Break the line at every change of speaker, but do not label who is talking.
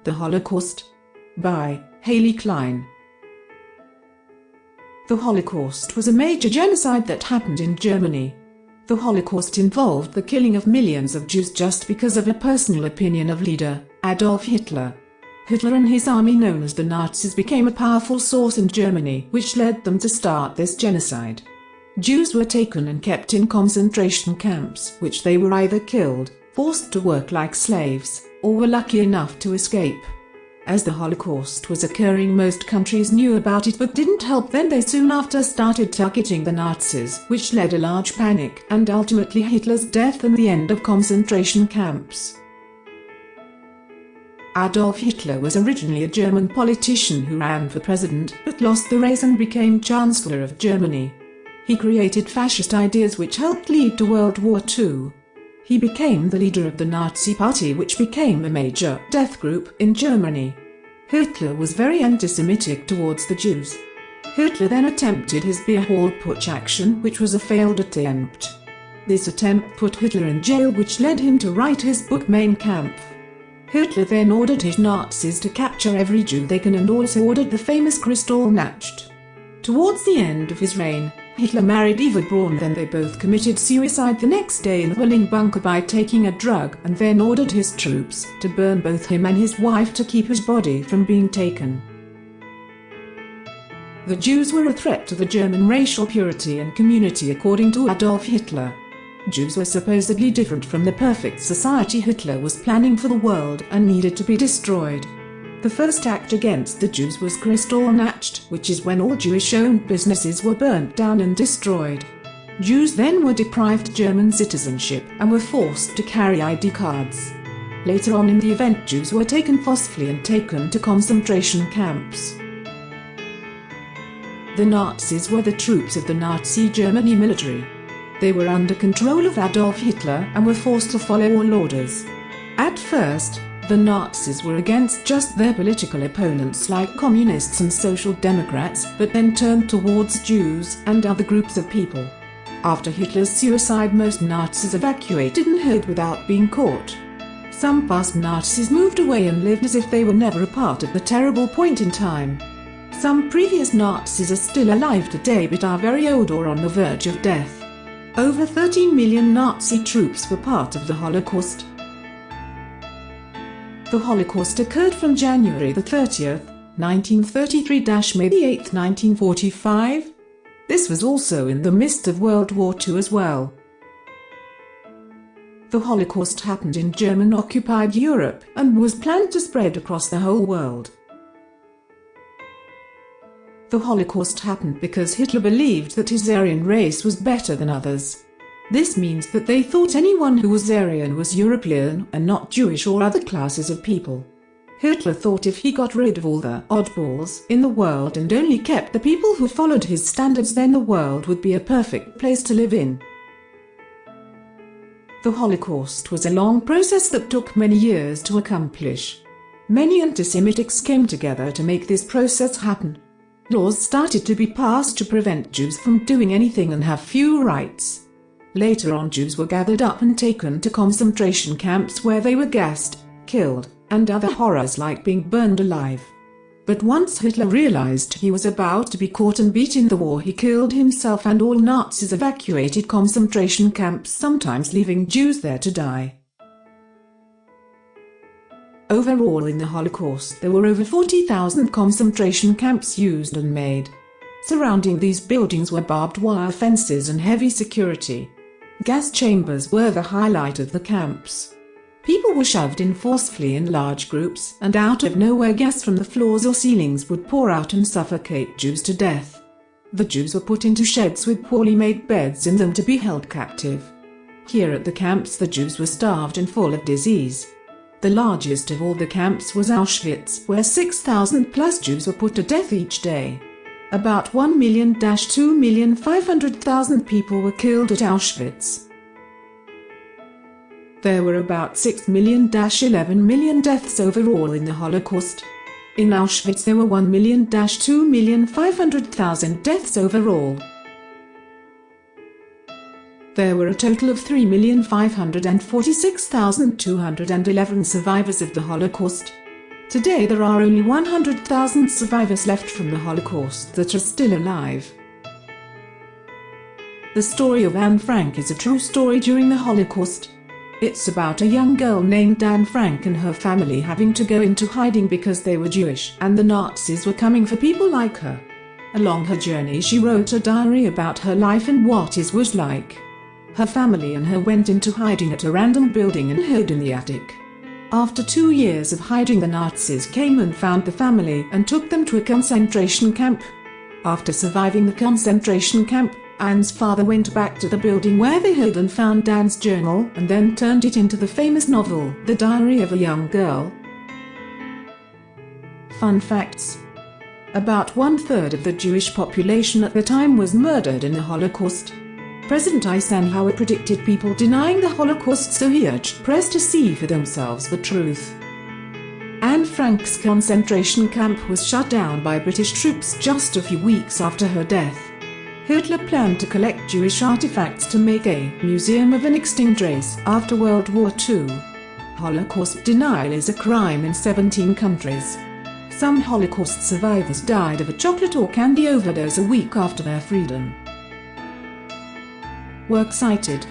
The Holocaust. By Haley Klein. The Holocaust was a major genocide that happened in Germany. The Holocaust involved the killing of millions of Jews just because of a personal opinion of leader, Adolf Hitler. Hitler and his army known as the Nazis became a powerful source in Germany, which led them to start this genocide. Jews were taken and kept in concentration camps, which they were either killed, forced to work like slaves, or were lucky enough to escape. As the Holocaust was occurring, most countries knew about it but didn't help them. They soon after started targeting the Nazis, which led a large panic and ultimately Hitler's death and the end of concentration camps. Adolf Hitler was originally a German politician who ran for president but lost the race and became Chancellor of Germany. He created fascist ideas which helped lead to World War II. He became the leader of the Nazi Party, which became a major death group in Germany. Hitler was very anti-Semitic towards the Jews. Hitler then attempted his beer hall putsch action, which was a failed attempt. This attempt put Hitler in jail, which led him to write his book Mein Kampf. Hitler then ordered his Nazis to capture every Jew they can and also ordered the famous Kristallnacht. Towards the end of his reign, Hitler married Eva Braun. Then they both committed suicide the next day in a Berlin bunker by taking a drug, and then ordered his troops to burn both him and his wife to keep his body from being taken. The Jews were a threat to the German racial purity and community according to Adolf Hitler. Jews were supposedly different from the perfect society Hitler was planning for the world and needed to be destroyed. The first act against the Jews was Kristallnacht, which is when all Jewish-owned businesses were burnt down and destroyed. Jews then were deprived German citizenship and were forced to carry ID cards. Later on in the event, Jews were taken forcefully and taken to concentration camps. The Nazis were the troops of the Nazi Germany military. They were under control of Adolf Hitler and were forced to follow all orders. At first, the Nazis were against just their political opponents like communists and social democrats, but then turned towards Jews and other groups of people. After Hitler's suicide, most Nazis evacuated and hid without being caught. Some past Nazis moved away and lived as if they were never a part of the terrible point in time. Some previous Nazis are still alive today but are very old or on the verge of death. Over 13 million Nazi troops were part of the Holocaust. The Holocaust occurred from January 30th, 1933 to May 8th, 1945. This was also in the midst of World War II as well. The Holocaust happened in German-occupied Europe and was planned to spread across the whole world. The Holocaust happened because Hitler believed that his Aryan race was better than others. This means that they thought anyone who was Aryan was European and not Jewish or other classes of people. Hitler thought if he got rid of all the oddballs in the world and only kept the people who followed his standards, then the world would be a perfect place to live in. The Holocaust was a long process that took many years to accomplish. Many anti-Semitics came together to make this process happen. Laws started to be passed to prevent Jews from doing anything and have few rights. Later on, Jews were gathered up and taken to concentration camps where they were gassed, killed, and other horrors like being burned alive. But once Hitler realized he was about to be caught and beat in the war, he killed himself and all Nazis evacuated concentration camps, sometimes leaving Jews there to die. Overall in the Holocaust, there were over 40,000 concentration camps used and made. Surrounding these buildings were barbed wire fences and heavy security. Gas chambers were the highlight of the camps. People were shoved in forcefully in large groups, and out of nowhere gas from the floors or ceilings would pour out and suffocate Jews to death. The Jews were put into sheds with poorly made beds in them to be held captive. Here at the camps, the Jews were starved and full of disease. The largest of all the camps was Auschwitz, where 6,000 plus Jews were put to death each day. About 1,000,000–2,500,000 people were killed at Auschwitz. There were about 6,000,000–11 million deaths overall in the Holocaust. In Auschwitz there were 1,000,000–2,500,000 deaths overall. There were a total of 3,546,211 survivors of the Holocaust. Today there are only 100,000 survivors left from the Holocaust that are still alive. The story of Anne Frank is a true story during the Holocaust. It's about a young girl named Anne Frank and her family having to go into hiding because they were Jewish and the Nazis were coming for people like her. Along her journey she wrote a diary about her life and what it was like. Her family and her went into hiding at a random building and hid in the attic. After 2 years of hiding, the Nazis came and found the family and took them to a concentration camp. After surviving the concentration camp, Anne's father went back to the building where they hid and found Anne's journal and then turned it into the famous novel, The Diary of a Young Girl. Fun facts. About 1/3 of the Jewish population at the time was murdered in the Holocaust. President Eisenhower predicted people denying the Holocaust, so he urged press to see for themselves the truth. Anne Frank's concentration camp was shut down by British troops just a few weeks after her death. Hitler planned to collect Jewish artifacts to make a museum of an extinct race after World War II. Holocaust denial is a crime in 17 countries. Some Holocaust survivors died of a chocolate or candy overdose a week after their freedom. Works cited: